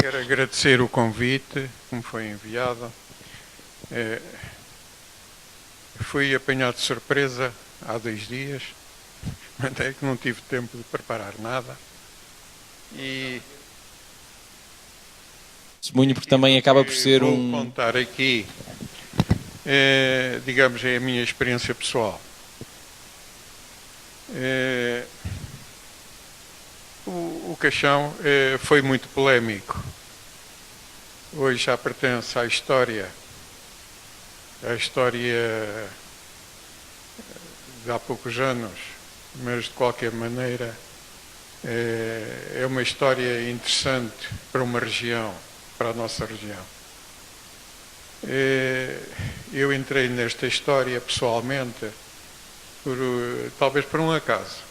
Quero agradecer o convite que me foi enviado. Fui apanhado de surpresa há 2 dias, até que não tive tempo de preparar nada. E testemunho, porque também acaba por ser vou contar aqui, digamos, é a minha experiência pessoal. O Caixão foi muito polémico. Hoje já pertence à história de há poucos anos, mas de qualquer maneira é uma história interessante para uma região, para a nossa região. Eu entrei nesta história pessoalmente, talvez por um acaso.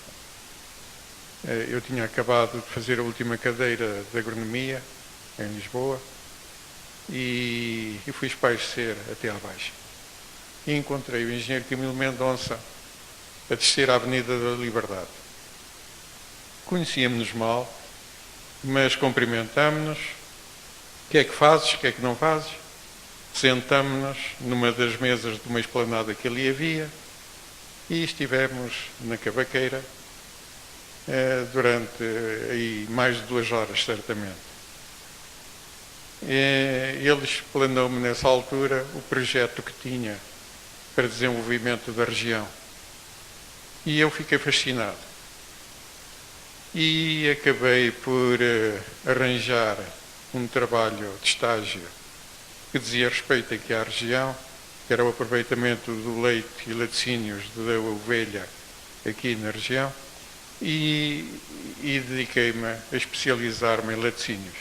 Eu tinha acabado de fazer a última cadeira de agronomia em Lisboa e fui espairecer até à Baixa. E encontrei o engenheiro Camilo Mendonça a descer a Avenida da Liberdade. Conhecíamos-nos mal, mas cumprimentámos-nos. O que é que fazes? O que é que não fazes? Sentámos-nos numa das mesas de uma esplanada que ali havia e estivemos na cavaqueira durante aí mais de 2 horas, certamente. Ele explanou-me nessa altura o projeto que tinha para desenvolvimento da região. E eu fiquei fascinado. E acabei por arranjar um trabalho de estágio que dizia respeito aqui à região, que era o aproveitamento do leite e laticínios da ovelha aqui na região, e dediquei-me a especializar-me em laticínios.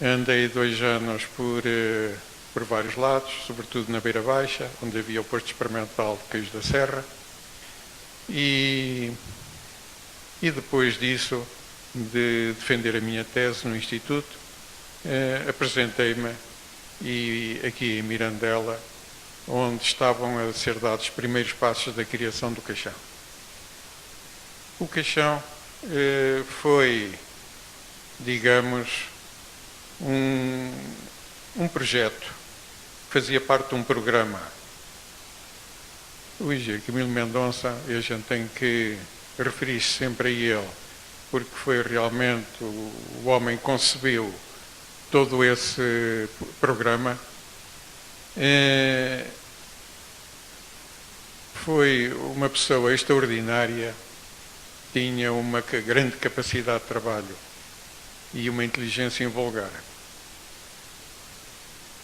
Andei 2 anos por vários lados, sobretudo na Beira Baixa, onde havia o posto experimental de queijo da Serra, e depois disso, de defender a minha tese no Instituto, apresentei-me aqui em Mirandela, onde estavam a ser dados os primeiros passos da criação do Caixão. O Caixão foi, digamos, um projeto, fazia parte de um programa. O engenheiro Camilo Mendonça, a gente tem que referir-se sempre a ele, porque foi realmente o homem que concebeu todo esse programa. Foi uma pessoa extraordinária, tinha uma grande capacidade de trabalho e uma inteligência invulgar.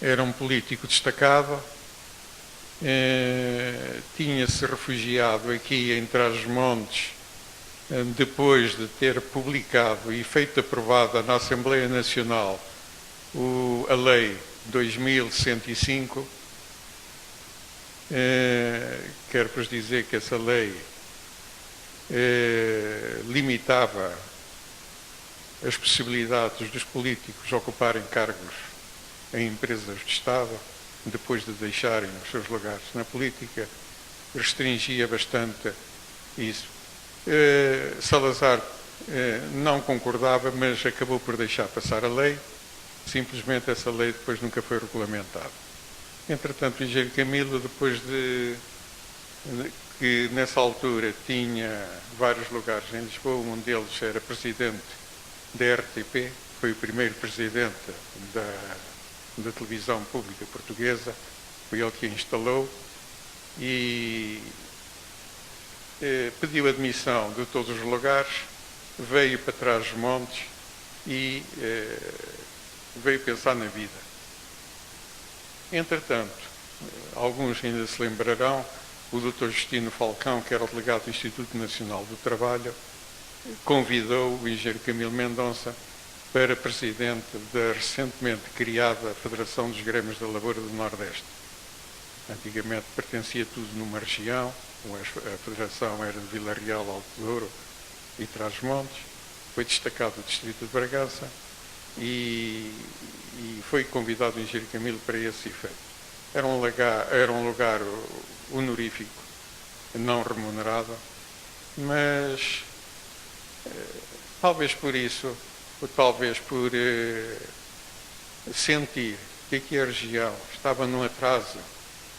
Era um político destacado, tinha-se refugiado aqui em Trás-os-Montes, depois de ter publicado e feito aprovada na Assembleia Nacional a Lei 2105, quero-vos dizer que essa lei limitava as possibilidades dos políticos ocuparem cargos em empresas de Estado, depois de deixarem os seus lugares na política, restringia bastante isso. Salazar não concordava, mas acabou por deixar passar a lei. Simplesmente essa lei depois nunca foi regulamentada. Entretanto, o engenheiro Camilo, depois que nessa altura tinha vários lugares em Lisboa, um deles era presidente da RTP, foi o primeiro presidente da televisão pública portuguesa, foi ele que a instalou, e pediu admissão de todos os lugares, veio para Trás-os-Montes e veio pensar na vida. Entretanto, alguns ainda se lembrarão, o Dr. Justino Falcão, que era o delegado do Instituto Nacional do Trabalho, convidou o engenheiro Camilo Mendonça para presidente da recentemente criada Federação dos Grêmios da Lavoura do Nordeste. Antigamente pertencia tudo numa região, a federação era de Vila Real, Alto Douro e Trás-os-Montes, foi destacado o distrito de Bragança e foi convidado o engenheiro Camilo para esse efeito. Era um lugar honorífico, não remunerado, mas talvez por isso ou talvez por sentir que aqui a região estava num atraso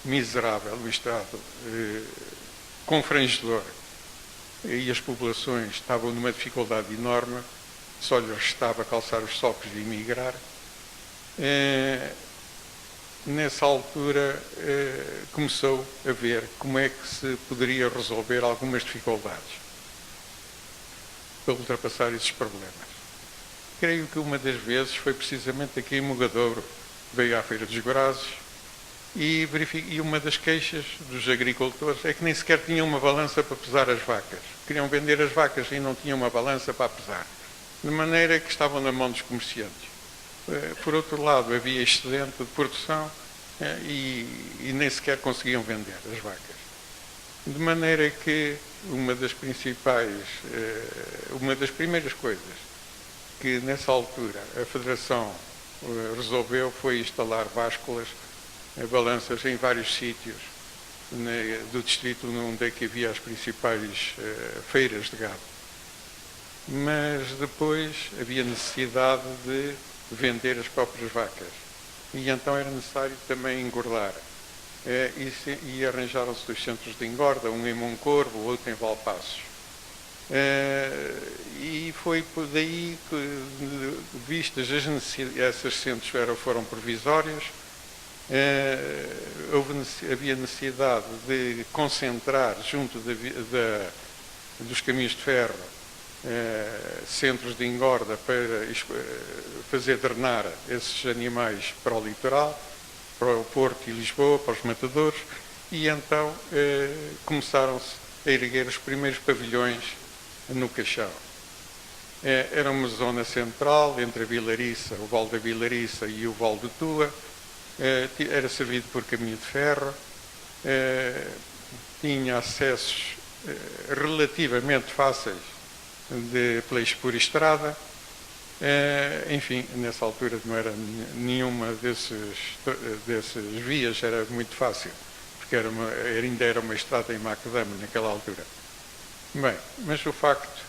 miserável, o Estado confrangedor, e as populações estavam numa dificuldade enorme, só lhes restava calçar os socos e emigrar. Nessa altura começou a ver como é que se poderia resolver algumas dificuldades para ultrapassar esses problemas. Creio que uma das vezes foi precisamente aqui em Mogadouro, veio à Feira dos Gorazes e uma das queixas dos agricultores é que nem sequer tinham uma balança para pesar as vacas. Queriam vender as vacas e não tinham uma balança para pesar, de maneira que estavam na mão dos comerciantes. Por outro lado, havia excedente de produção e nem sequer conseguiam vender as vacas. De maneira que uma das primeiras coisas que nessa altura a Federação resolveu foi instalar básculas, balanças em vários sítios do distrito onde é que havia as principais feiras de gado. Mas depois havia necessidade de vender as próprias vacas. E então era necessário também engordar. E arranjaram-se 2 centros de engorda, um em Moncorvo, o outro em Valpaços. E foi por daí que, vistas as necessidades, esses centros foram provisórios, havia necessidade de concentrar junto dos caminhos de ferro centros de engorda para fazer drenar esses animais para o litoral, para o Porto e Lisboa, para os matadores, e então começaram-se a erguer os primeiros pavilhões no Caixão. Era uma zona central entre a Vilariça, o Val da Vilariça e o Val de Tua, era servido por caminho de ferro, tinha acessos relativamente fáceis por estrada, enfim, nessa altura não era nenhuma dessas vias, era muito fácil, porque ainda era uma estrada em macadame naquela altura. Bem, mas o facto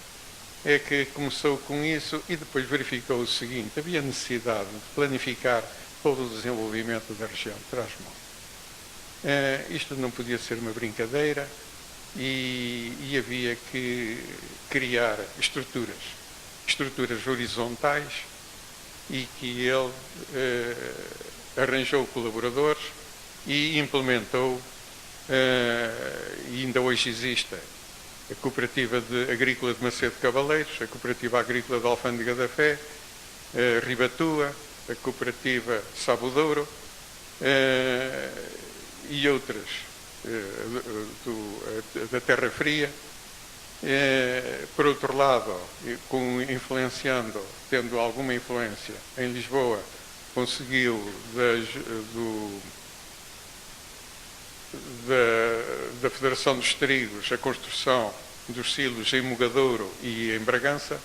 é que começou com isso e depois verificou o seguinte: havia necessidade de planificar todo o desenvolvimento da região de Trás-os-Montes. Isto não podia ser uma brincadeira e havia que criar estruturas horizontais, e que ele arranjou colaboradores e implementou, e ainda hoje existe, a Cooperativa Agrícola de Macedo Cavaleiros, a Cooperativa Agrícola de Alfândega da Fé, a Ribatua, a Cooperativa Sabudouro e outras da Terra Fria. Por outro lado, tendo alguma influência em Lisboa, conseguiu da Federação dos Trigos a construção dos silos em Mogadouro e em Bragança,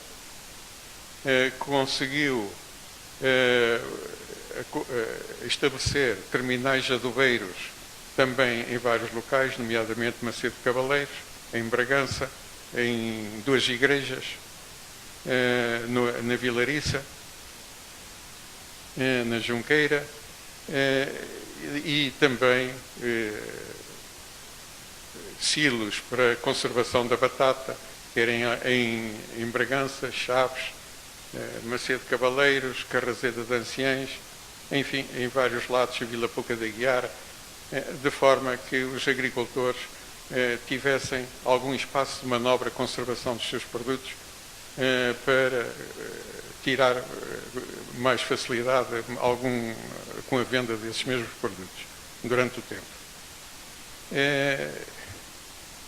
conseguiu estabelecer terminais adobeiros também em vários locais, nomeadamente Macedo Cavaleiros, em Bragança, em 2 igrejas, na Vilariça, na Junqueira, e também silos para conservação da batata, quer em Bragança, Chaves, Macedo Cavaleiros, Carrazeda de Anciães, enfim, em vários lados, em Vila Pouca da Guiar, de forma que os agricultores tivessem algum espaço de manobra, conservação dos seus produtos, para tirar mais facilidade com a venda desses mesmos produtos durante o tempo.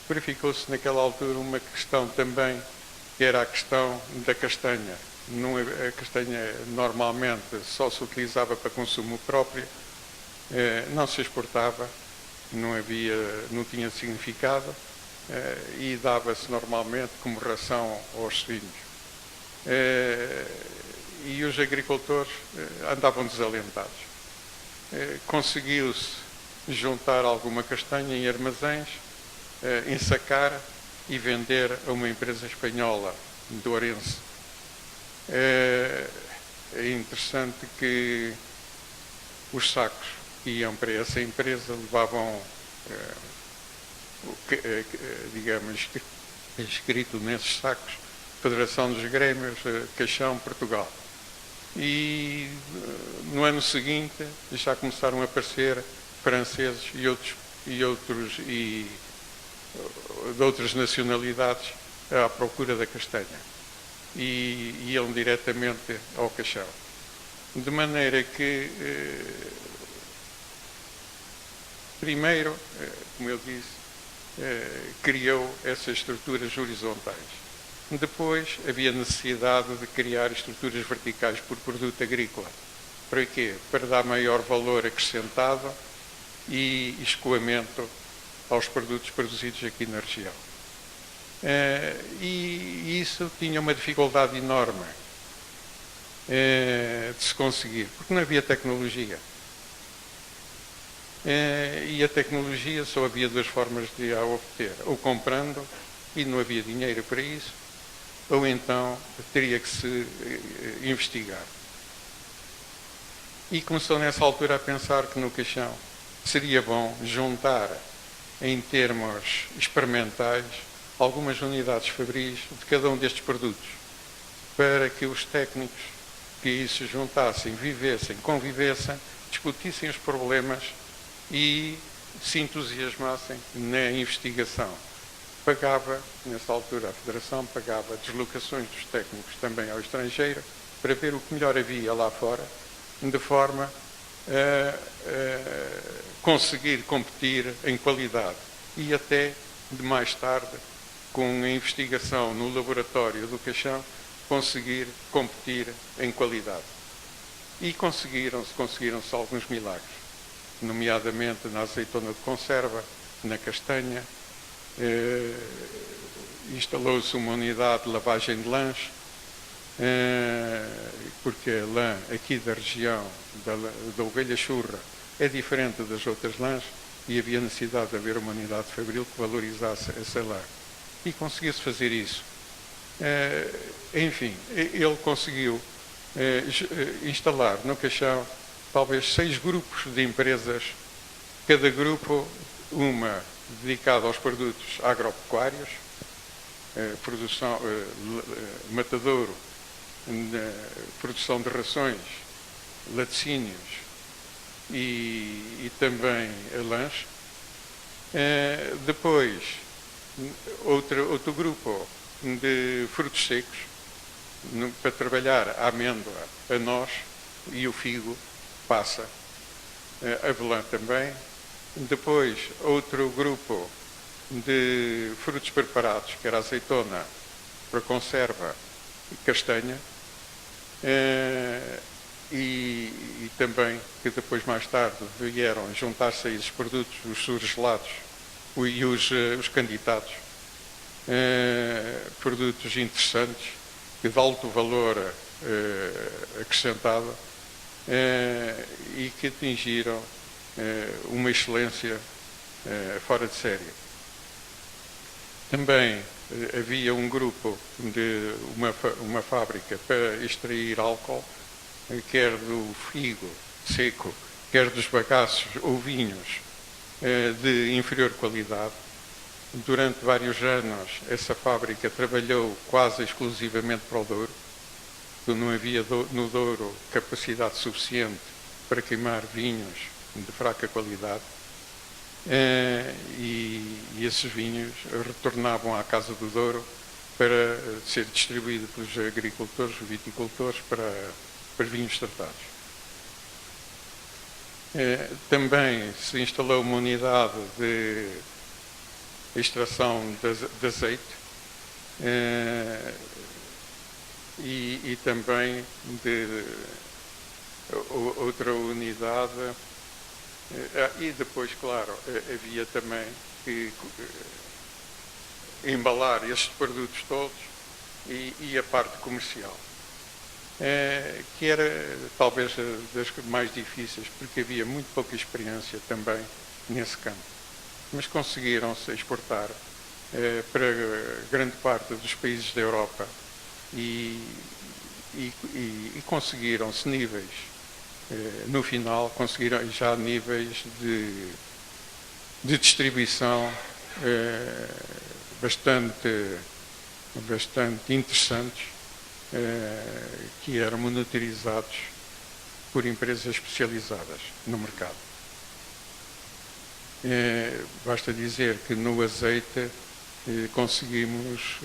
Verificou-se naquela altura uma questão também, que era a questão da castanha. A castanha normalmente só se utilizava para consumo próprio, não se exportava, não tinha significado, e dava-se normalmente como ração aos suínos. E os agricultores andavam desalentados. Conseguiu-se juntar alguma castanha em armazéns, ensacar e vender a uma empresa espanhola de Ourense, é interessante que os sacos que iam para essa empresa levavam, digamos, escrito nesses sacos, Federação dos Grêmios, Caixão, Portugal. E no ano seguinte já começaram a aparecer franceses e outros de outras nacionalidades à procura da castanha, e iam diretamente ao Caixão. De maneira que, primeiro, como eu disse, criou essas estruturas horizontais. Depois havia necessidade de criar estruturas verticais por produto agrícola. Para quê? Para dar maior valor acrescentado e escoamento aos produtos produzidos aqui na região. E isso tinha uma dificuldade enorme de se conseguir, porque não havia tecnologia. E a tecnologia só havia duas formas de a obter: ou comprando, e não havia dinheiro para isso, ou então teria que se investigar. E começou nessa altura a pensar que no Caixão seria bom juntar, em termos experimentais, algumas unidades fabris de cada um destes produtos, para que os técnicos que aí se juntassem, vivessem, convivessem, discutissem os problemas e se entusiasmassem na investigação. Pagava, nessa altura, a Federação pagava deslocações dos técnicos também ao estrangeiro para ver o que melhor havia lá fora, de forma a conseguir competir em qualidade e até, de mais tarde, com a investigação no laboratório do Caixão, conseguir competir em qualidade. E conseguiram-se alguns milagres, nomeadamente na azeitona de conserva, na castanha. Instalou-se uma unidade de lavagem de lãs, porque a lã aqui da região da ovelha churra é diferente das outras lãs, e havia necessidade de haver uma unidade fabril que valorizasse essa lã. E conseguiu-se fazer isso. Enfim, ele conseguiu instalar no Caixão talvez 6 grupos de empresas, cada grupo uma dedicada aos produtos agropecuários, produção, matadouro, produção de rações, laticínios e também lãs. Depois, outro grupo de frutos secos, para trabalhar a amêndoa, a noz e o figo, passa, avelã também. Depois, outro grupo de frutos preparados, que era a azeitona para conserva e castanha, e também, que depois, mais tarde, vieram juntar-se a esses produtos os surgelados e os candidatos, produtos interessantes, de alto valor acrescentado, e que atingiram uma excelência fora de série. Também havia um grupo de uma fábrica para extrair álcool, quer do figo seco, quer dos bagaços ou vinhos de inferior qualidade. Durante vários anos essa fábrica trabalhou quase exclusivamente para o Douro, porque não havia no Douro capacidade suficiente para queimar vinhos de fraca qualidade, e esses vinhos retornavam à Casa do Douro para ser distribuído pelos agricultores, viticultores, para vinhos tratados. Também se instalou uma unidade de extração de azeite, e também de outra unidade. E depois, claro, havia também que embalar estes produtos todos e a parte comercial, que era talvez das mais difíceis, porque havia muito pouca experiência também nesse campo. Mas conseguiram-se exportar para grande parte dos países da Europa e e conseguiram-se níveis, no final, conseguiram já níveis de distribuição bastante interessantes, que eram monitorizados por empresas especializadas no mercado. Basta dizer que no azeite conseguimos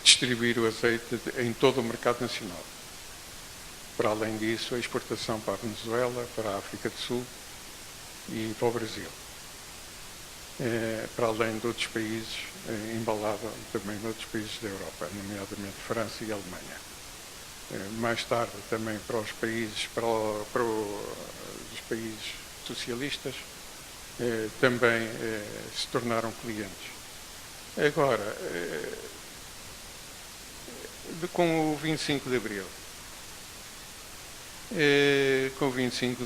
distribuir o azeite em todo o mercado nacional. Para além disso, a exportação para a Venezuela, para a África do Sul e para o Brasil. Para além de outros países, embalado também em outros países da Europa, nomeadamente França e Alemanha. Mais tarde também para os países, os países socialistas, também se tornaram clientes. Agora, com o 25 de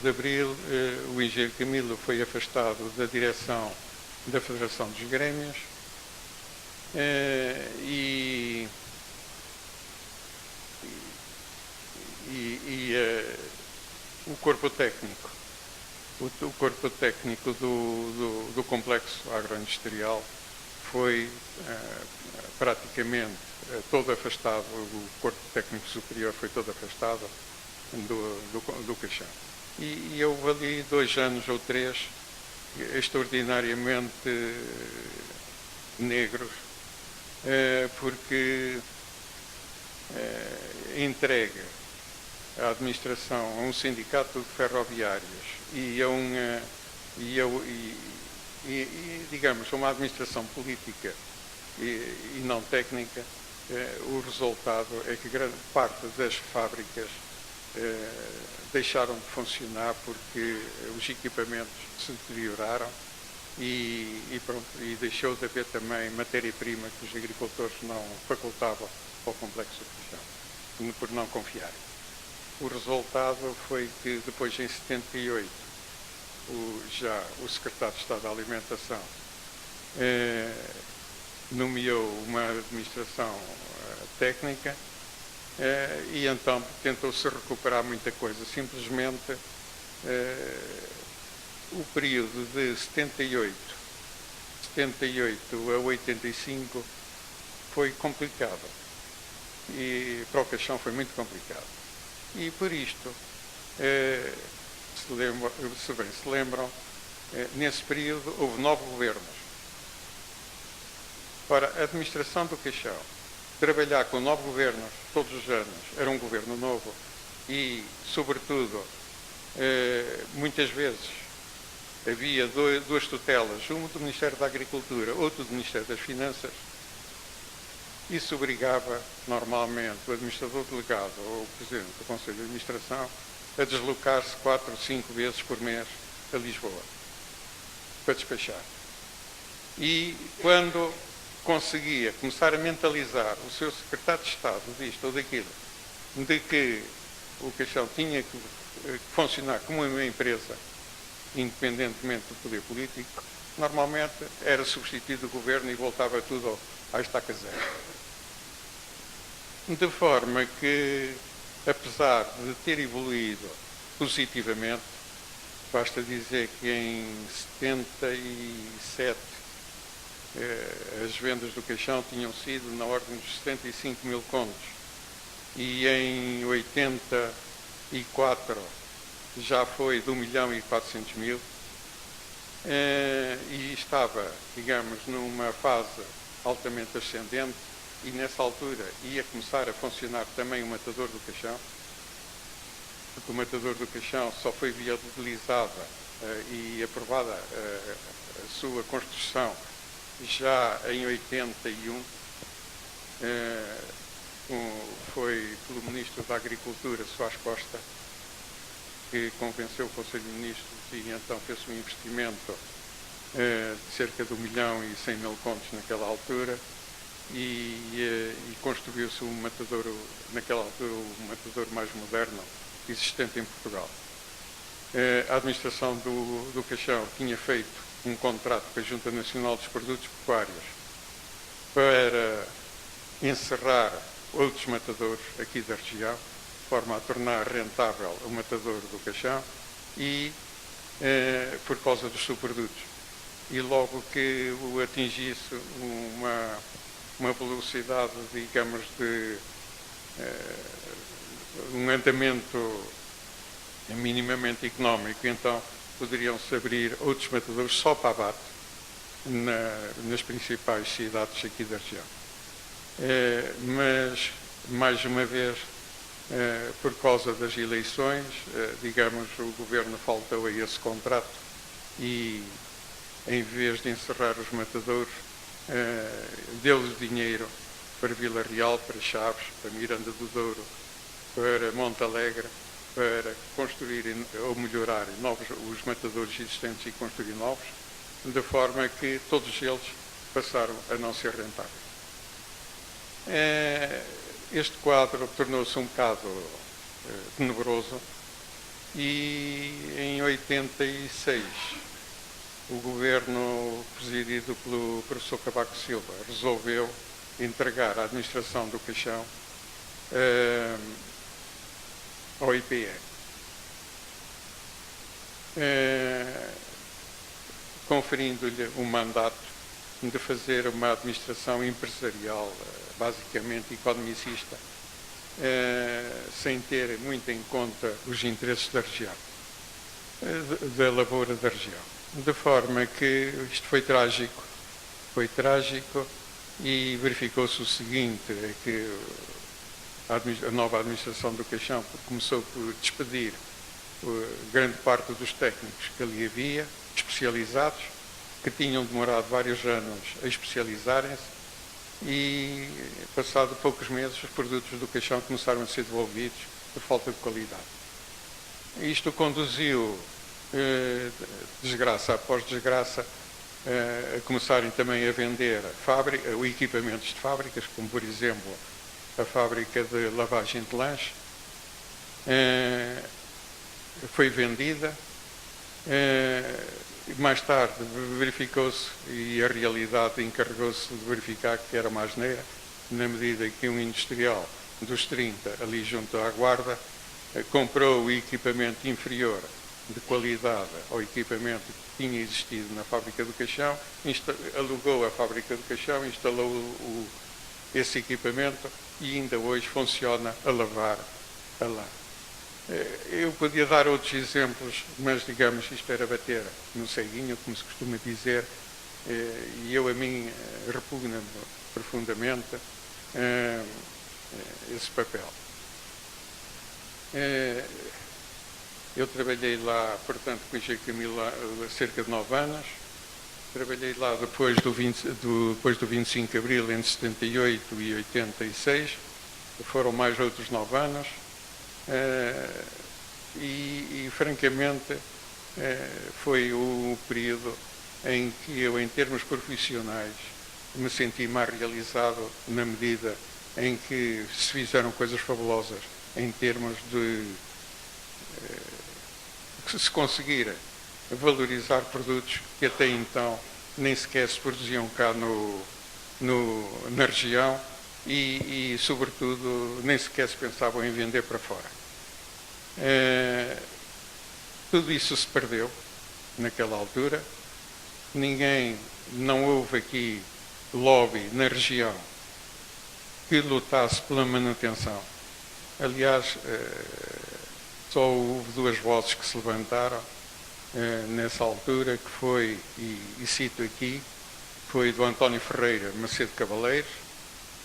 Abril, o engenheiro Camilo foi afastado da direção da Federação dos Grêmios e o corpo técnico, do complexo agroindustrial foi praticamente todo afastado, o corpo técnico superior foi todo afastado do Caixão. E houve ali 2 anos ou 3 extraordinariamente negros, porque entregue a administração a um sindicato de ferroviários e digamos, a uma administração política e não técnica, o resultado é que grande parte das fábricas deixaram de funcionar porque os equipamentos se deterioraram e deixou de haver também matéria-prima que os agricultores não facultavam ao complexo do Caixão, por não confiarem. O resultado foi que depois, em 78, o secretário de Estado da Alimentação nomeou uma administração técnica e então tentou-se recuperar muita coisa. Simplesmente o período de 78 a 85 foi complicado e para o Caixão foi muito complicado. E por isto, se bem se lembram, nesse período houve 9 governos. Ora, a administração do Caixão, trabalhar com 9 governos todos os anos, era um governo novo e, sobretudo, muitas vezes havia 2 tutelas, uma do Ministério da Agricultura, outra do Ministério das Finanças. Isso obrigava, normalmente, o administrador delegado ou o presidente do Conselho de Administração a deslocar-se 4 ou 5 vezes por mês a Lisboa para despachar. E quando conseguia começar a mentalizar o seu secretário de Estado disto ou daquilo, de que o Caixão tinha que funcionar como uma empresa, independentemente do poder político, normalmente era substituído o governo e voltava tudo à estaca zero. De forma que, apesar de ter evoluído positivamente, basta dizer que em 77 as vendas do Caixão tinham sido na ordem dos 75 mil contos e em 84 já foi de 1.400.000 e estava, digamos, numa fase altamente ascendente. E nessa altura ia começar a funcionar também o matador do Caixão, porque o matador do Caixão só foi viabilizada e aprovada a sua construção já em 81, foi pelo Ministro da Agricultura, Soares Costa, que convenceu o Conselho de Ministros e então fez um investimento de cerca de 1.100.000 contos naquela altura. E construiu-se um matador, naquela altura, o matador mais moderno existente em Portugal. A administração do Caixão tinha feito um contrato com a Junta Nacional dos Produtos Pecuários para encerrar outros matadores aqui da região forma a tornar rentável o matadouro do Caixão e por causa dos subprodutos. E logo que o atingisse uma velocidade, digamos, de um andamento minimamente económico, então poderiam-se abrir outros matadouros só para abate nas principais cidades aqui da região. Mas, mais uma vez, por causa das eleições, digamos, o Governo faltou a esse contrato e, em vez de encerrar os matadouros, deu-lhes dinheiro para Vila Real, para Chaves, para Miranda do Douro, para Montalegre, para construírem ou melhorarem os matadouros existentes e construir novos, de forma que todos eles passaram a não ser rentáveis. Este quadro tornou-se um bocado tenebroso e em 86 o governo presidido pelo professor Cavaco Silva resolveu entregar a administração do Caixão ao IPE. Conferindo-lhe um mandato de fazer uma administração empresarial, basicamente economicista, sem ter muito em conta os interesses da região, da lavoura da região. De forma que isto foi trágico e verificou-se o seguinte, é que a nova administração do Caixão começou por despedir grande parte dos técnicos que ali havia, especializados, que tinham demorado vários anos a especializarem-se e, passado poucos meses, os produtos do Caixão começaram a ser devolvidos por falta de qualidade. Isto conduziu, desgraça após desgraça, a começarem também a vender equipamentos de fábricas, como por exemplo a fábrica de lavagem de lanche, foi vendida. Mais tarde verificou-se, e a realidade encarregou-se de verificar que era uma asneira, na medida que um industrial dos 30, ali junto à Guarda, comprou o equipamento inferior de qualidade ao equipamento que tinha existido na fábrica do Caixão, alugou a fábrica do Caixão, instalou esse equipamento e ainda hoje funciona a lavar a lã. Eu podia dar outros exemplos, mas digamos, isto era bater no ceguinho, como se costuma dizer, e a mim repugna-me profundamente esse papel. Eu trabalhei lá, portanto, com o Engenheiro Camilo há cerca de 9 anos, trabalhei lá depois do 25 de Abril, entre 78 e 86, foram mais outros 9 anos. E francamente foi o período em que eu, em termos profissionais, me senti mais realizado, na medida em que se fizeram coisas fabulosas em termos de que se conseguir valorizar produtos que até então nem sequer se produziam cá na região e, sobretudo, nem sequer se pensavam em vender para fora. Tudo isso se perdeu naquela altura. Não houve aqui lobby na região que lutasse pela manutenção. Aliás, só houve 2 vozes que se levantaram nessa altura, que foi, e cito aqui, foi do António Ferreira Macedo Cavaleiros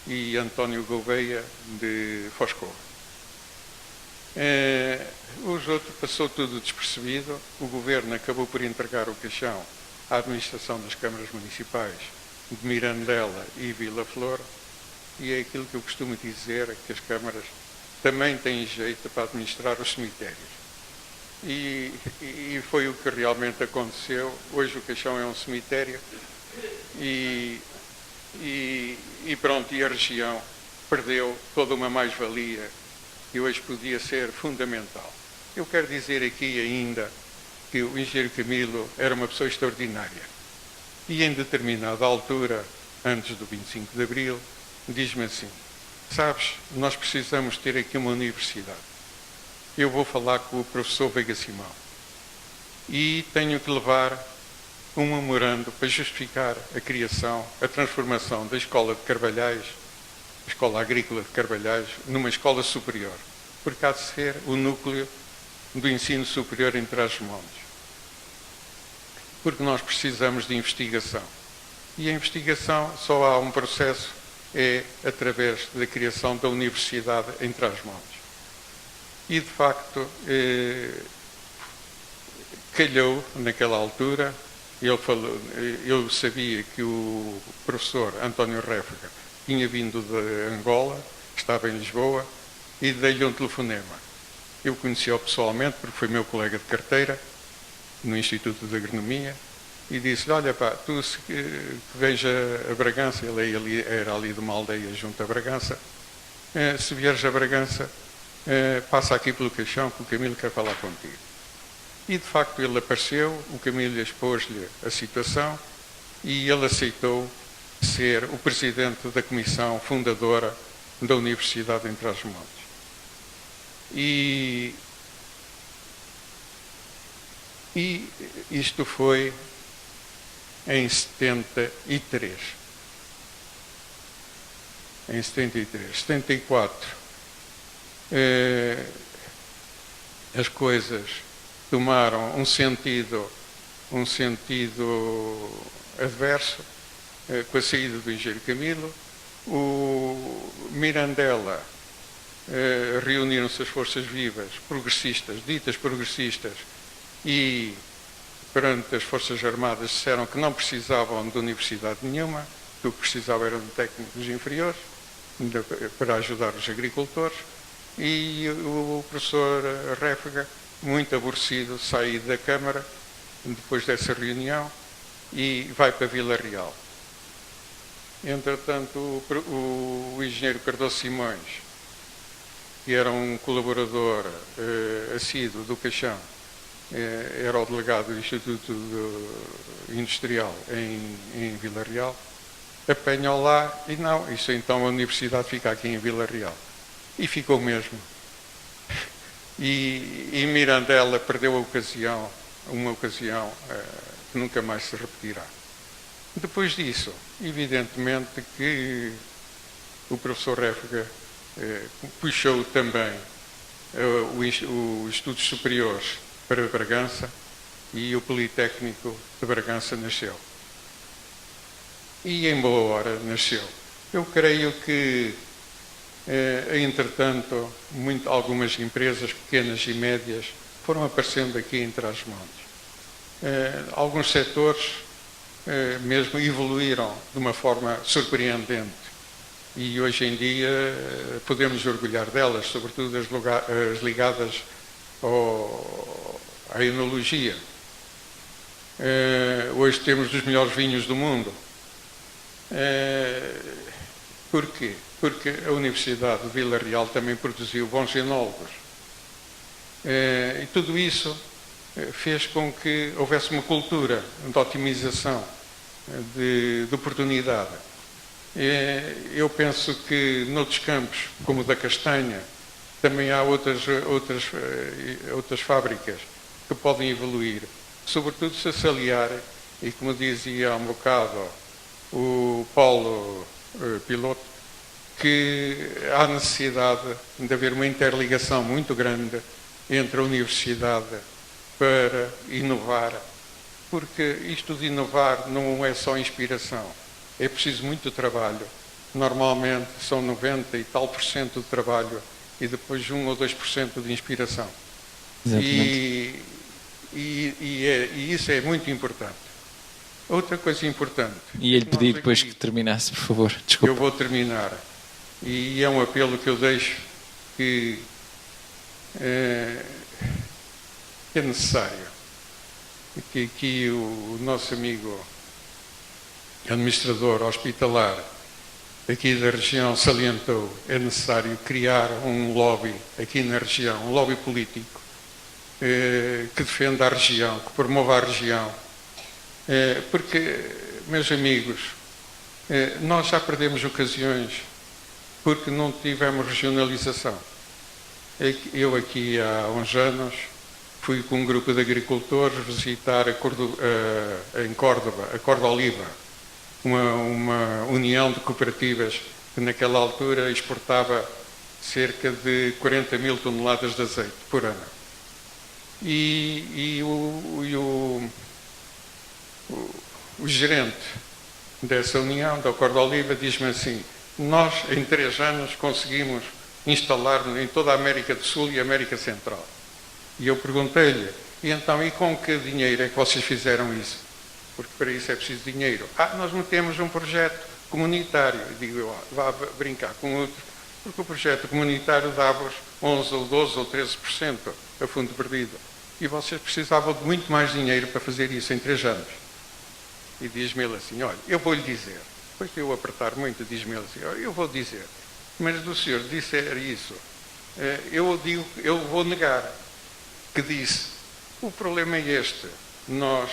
e António Gouveia de Foscou. Os outros passou tudo despercebido. O governo acabou por entregar o Caixão à administração das câmaras municipais de Mirandela e Vila Flor, e é aquilo que eu costumo dizer, que as câmaras também têm jeito para administrar os cemitérios. E foi o que realmente aconteceu. Hoje o Caixão é um cemitério e pronto, e a região perdeu toda uma mais-valia que hoje podia ser fundamental. Eu quero dizer aqui ainda que o engenheiro Camilo era uma pessoa extraordinária e, em determinada altura, antes do 25 de Abril, diz-me assim: sabes, nós precisamos ter aqui uma universidade. Eu vou falar com o professor Veiga Simão e tenho que levar um memorando para justificar a criação, a transformação da Escola de Carvalhais, a Escola Agrícola de Carvalhais, numa escola superior, porque há de ser o núcleo do ensino superior em Trás-os-Montes. Porque nós precisamos de investigação. E a investigação só há um processo, é através da criação da Universidade em Trás-os-Montes. E, de facto, calhou, naquela altura, eu sabia que o professor António Réfega tinha vindo de Angola, estava em Lisboa, e dei-lhe um telefonema. Eu conheci-o pessoalmente, porque foi meu colega de carteira, no Instituto de Agronomia, e disse-lhe, olha pá, tu se vens a Bragança, ele era ali de uma aldeia junto a Bragança, se vieres a Bragança, passa aqui pelo Caixão, que o Camilo quer falar contigo. E de facto ele apareceu, o Camilo expôs-lhe a situação e ele aceitou ser o presidente da comissão fundadora da Universidade em Trás-os-Montes. E isto foi em 73. Em 73. 74. As coisas tomaram um sentido adverso com a saída do engenheiro Camilo. O Mirandela, reuniram-se as forças vivas progressistas, ditas progressistas, e perante as Forças Armadas disseram que não precisavam de universidade nenhuma, que o que precisavam eram de técnicos inferiores para ajudar os agricultores, e o professor Réfega, muito aborrecido, sai da Câmara depois dessa reunião e vai para Vila Real. Entretanto, o engenheiro Cardoso Simões, que era um colaborador assíduo do Caixão, era o delegado do Instituto Industrial em Vila Real, apanhou lá e não, isso então a universidade fica aqui em Vila Real. E ficou mesmo. E Mirandela perdeu uma ocasião que nunca mais se repetirá. Depois disso, evidentemente que o professor Réfega puxou também os estudos superiores para Bragança e o Politécnico de Bragança nasceu. E em boa hora nasceu. Eu creio que, entretanto, algumas empresas pequenas e médias foram aparecendo aqui em Trás-os-Montes. Alguns setores mesmo evoluíram de uma forma surpreendente e hoje em dia podemos orgulhar delas, sobretudo as ligadas à enologia. Hoje temos dos melhores vinhos do mundo. Porquê? Porque a Universidade de Vila Real também produziu bons enólogos. E tudo isso fez com que houvesse uma cultura de otimização, de oportunidade. Eu penso que noutros campos, como o da castanha, também há outras fábricas que podem evoluir, sobretudo se se aliar, e como dizia há um bocado o Paulo Piloto, que há necessidade de haver uma interligação muito grande entre a universidade para inovar, porque isto de inovar não é só inspiração, é preciso muito trabalho. Normalmente são 90 e tal % de trabalho e depois 1 ou 2% de inspiração. E isso é muito importante. Outra coisa importante... E ele pedir depois que terminasse, por favor. Desculpa. Eu vou terminar. E é um apelo que eu deixo que é necessário. Que aqui o nosso amigo administrador hospitalar aqui da região salientou, é necessário criar um lobby aqui na região, um lobby político que defenda a região, que promova a região. Porque, meus amigos, nós já perdemos ocasiões porque não tivemos regionalização. Eu aqui há uns anos fui com um grupo de agricultores visitar em Córdoba, a Corda Oliva, uma união de cooperativas que naquela altura exportava cerca de 40 mil toneladas de azeite por ano. E o gerente dessa união, da Corda Oliva, diz-me assim: nós em 3 anos conseguimos instalar em toda a América do Sul e América Central. E eu perguntei-lhe: e então, e com que dinheiro é que vocês fizeram isso? Porque para isso é preciso dinheiro. Nós metemos um projeto comunitário. E digo eu: vá brincar com outro, porque o projeto comunitário dava-vos 11 ou 12 ou 13% a fundo perdido. E vocês precisavam de muito mais dinheiro para fazer isso em 3 anos. E diz-me ele assim: olha, eu vou-lhe dizer. Depois de eu apertar muito, diz-me ele assim: olha, eu vou dizer. Mas do senhor disser isso, eu vou negar. Que disse: o problema é este. Nós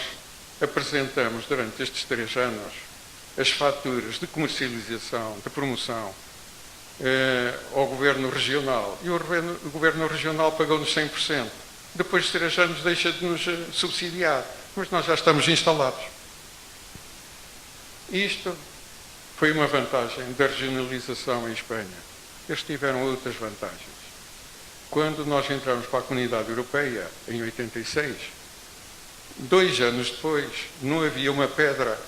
apresentamos durante estes 3 anos as faturas de comercialização, de promoção, ao Governo Regional. E o Governo Regional pagou-nos 100%. Depois de 3 anos deixa de nos subsidiar. Mas nós já estamos instalados. Isto foi uma vantagem da regionalização em Espanha. Eles tiveram outras vantagens. Quando nós entramos para a Comunidade Europeia, em 86, 2 anos depois, não havia uma pedra,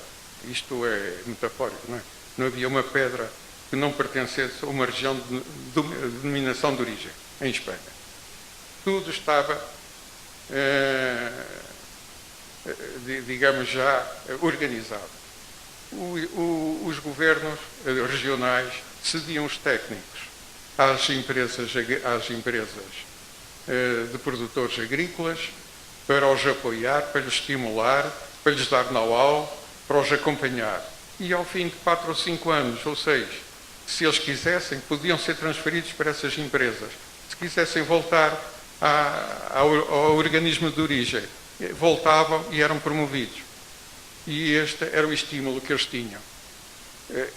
isto é metafórico, não é? Não havia uma pedra que não pertencesse a uma região de denominação de origem, em Espanha. Tudo estava, digamos, já organizado. Os governos regionais cediam os técnicos às empresas de produtores agrícolas para os apoiar, para lhes estimular, para lhes dar know-how, para os acompanhar. E ao fim de 4 ou 5 anos, ou 6, se eles quisessem, podiam ser transferidos para essas empresas. Se quisessem voltar ao organismo de origem, voltavam e eram promovidos. E este era o estímulo que eles tinham.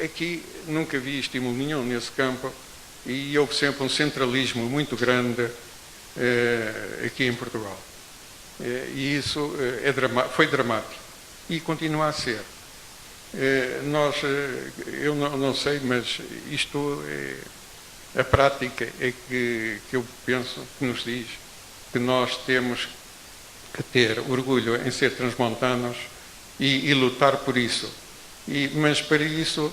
Aqui nunca vi estímulo nenhum nesse campo e houve sempre um centralismo muito grande aqui em Portugal. E isso foi dramático e continua a ser. Eu não sei, mas isto, a prática é que eu penso que nos diz que nós temos que ter orgulho em ser transmontanos e lutar por isso. Mas para isso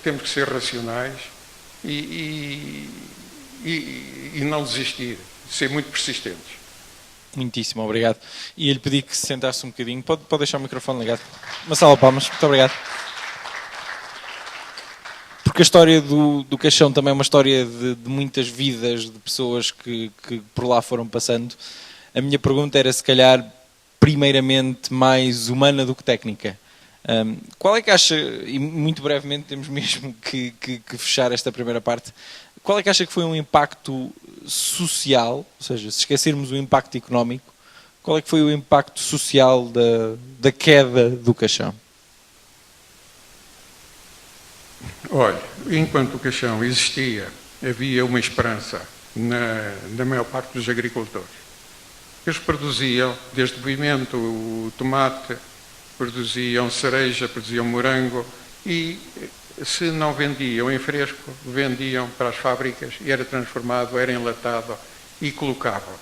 temos que ser racionais e não desistir, ser muito persistentes. Muitíssimo obrigado. E ele pedi que se sentasse um bocadinho. Pode deixar o microfone ligado. Uma salva de palmas. Muito obrigado. Porque a história do Caixão também é uma história de muitas vidas de pessoas que por lá foram passando. A minha pergunta era, se calhar, primeiramente mais humana do que técnica. Qual é que acha, e muito brevemente temos mesmo que fechar esta primeira parte, qual é que acha que foi um impacto social, ou seja, se esquecermos o impacto económico, qual é que foi o impacto social da queda do Caixão? Olha, enquanto o Caixão existia, havia uma esperança na maior parte dos agricultores. Eles produziam, desde o pimento, o tomate, produziam cereja, produziam morango e, se não vendiam em fresco, vendiam para as fábricas e era transformado, era enlatado e colocavam.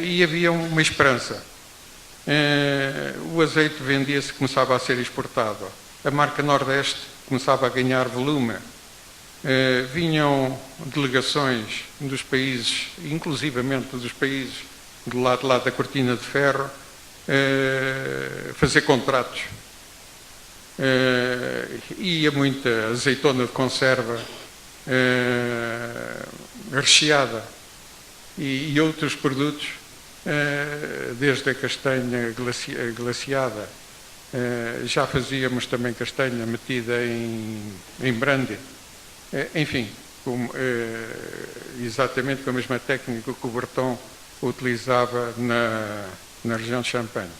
E havia uma esperança. O azeite vendia-se, começava a ser exportado. A marca Nordeste começava a ganhar volume. Vinham delegações dos países, inclusivamente dos países do lado da Cortina de Ferro, fazer contratos. Ia muita azeitona de conserva recheada e outros produtos, desde a castanha glaciada. Já fazíamos também castanha metida em brandy. Enfim, exatamente com a mesma técnica que o Breton utilizava na região de Champagne,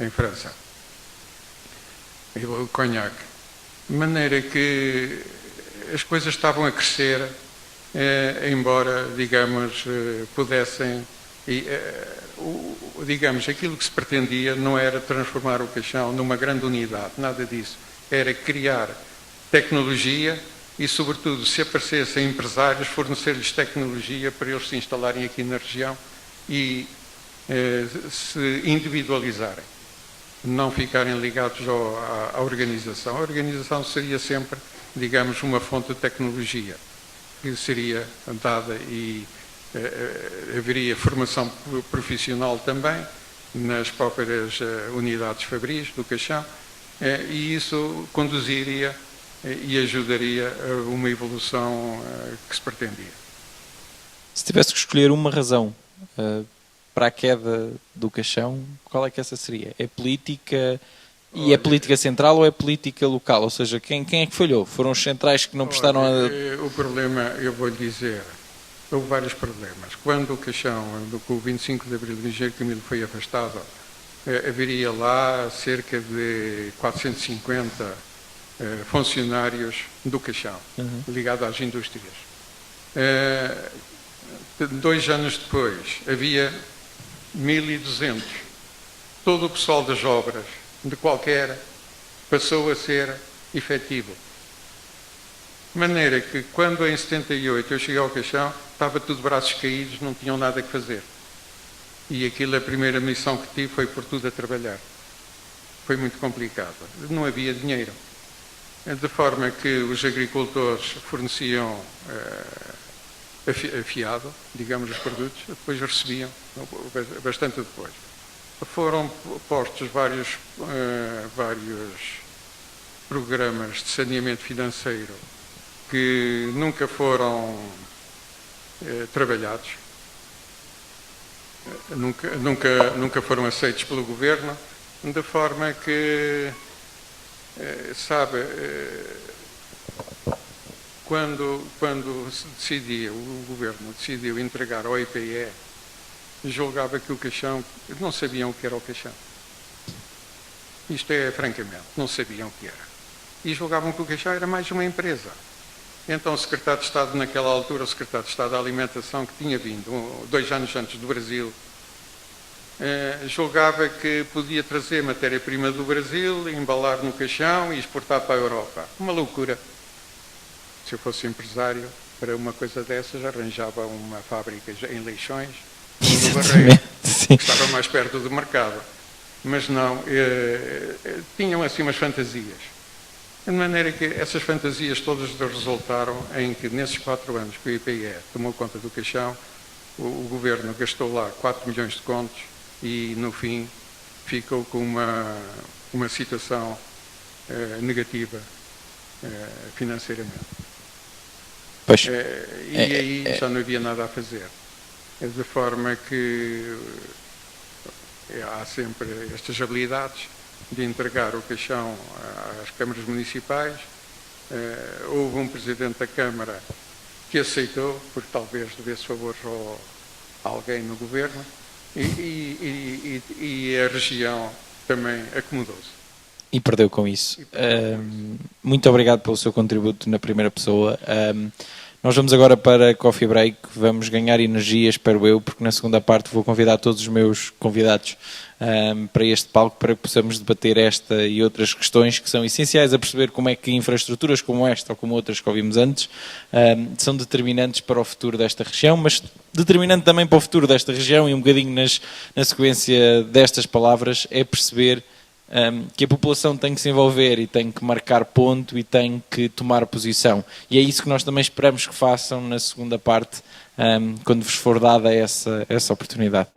em França. E o conhaque. De maneira que as coisas estavam a crescer, embora, digamos, pudessem... digamos, aquilo que se pretendia não era transformar o Caixão numa grande unidade, nada disso. Era criar tecnologia e, sobretudo, se aparecessem empresários, fornecer-lhes tecnologia para eles se instalarem aqui na região e se individualizarem, não ficarem ligados à organização. A organização seria sempre, digamos, uma fonte de tecnologia que seria dada e haveria formação profissional também nas próprias unidades fabris do Caixão, e isso conduziria e ajudaria a uma evolução que se pretendia. Se tivesse que escolher uma razão para a queda do Caixão, qual é que essa seria? É política? E olha, é política central ou é política local? Ou seja, quem é que falhou? Foram os centrais que não prestaram O problema, eu vou lhe dizer, houve vários problemas. Quando o Caixão, com o 25 de Abril, o engenheiro Camilo foi afastado, haveria lá cerca de 450 funcionários do Caixão, ligados às indústrias. 2 anos depois, havia 1.200. Todo o pessoal das obras, de qualquer, passou a ser efetivo. De maneira que, quando em 78 eu cheguei ao Caixão, estava tudo de braços caídos, não tinham nada que fazer. E aquilo, a primeira missão que tive foi por tudo a trabalhar. Foi muito complicado. Não havia dinheiro. De forma que os agricultores forneciam afiado, digamos, os produtos, depois recebiam, bastante depois. Foram postos vários programas de saneamento financeiro que nunca foram trabalhados, nunca foram aceitos pelo governo, de forma que, sabe, quando se decidia, o governo decidiu entregar ao IPE, julgava que o Caixão, não sabiam o que era o Caixão. Isto é, francamente, não sabiam o que era. E julgavam que o Caixão era mais uma empresa. Então o secretário de Estado, naquela altura, o secretário de Estado da Alimentação, que tinha vindo 2 anos antes do Brasil, julgava que podia trazer matéria-prima do Brasil, embalar no Caixão e exportar para a Europa. Uma loucura. Se eu fosse empresário, para uma coisa dessas, arranjava uma fábrica em Leixões, no Barreiro, que estava mais perto do mercado. Mas não, tinham assim umas fantasias. De maneira que essas fantasias todas resultaram em que, nesses 4 anos que o IPE tomou conta do Caixão, o governo gastou lá 4 milhões de contos e, no fim, ficou com uma situação negativa financeiramente. Pois. E aí já não havia nada a fazer. De forma que há sempre estas habilidades de entregar o Caixão às câmaras municipais. Houve um presidente da Câmara que aceitou, porque talvez devesse favores a alguém no governo, e a região também acomodou-se. E perdeu com isso. Muito obrigado pelo seu contributo na primeira pessoa. Nós vamos agora para Coffee Break, vamos ganhar energia, espero eu, porque na segunda parte vou convidar todos os meus convidados para este palco para que possamos debater esta e outras questões que são essenciais a perceber como é que infraestruturas como esta ou como outras que ouvimos antes são determinantes para o futuro desta região, mas determinante também para o futuro desta região e um bocadinho na sequência destas palavras é perceber que a população tem que se envolver e tem que marcar ponto e tem que tomar posição. E é isso que nós também esperamos que façam na segunda parte, quando vos for dada essa oportunidade.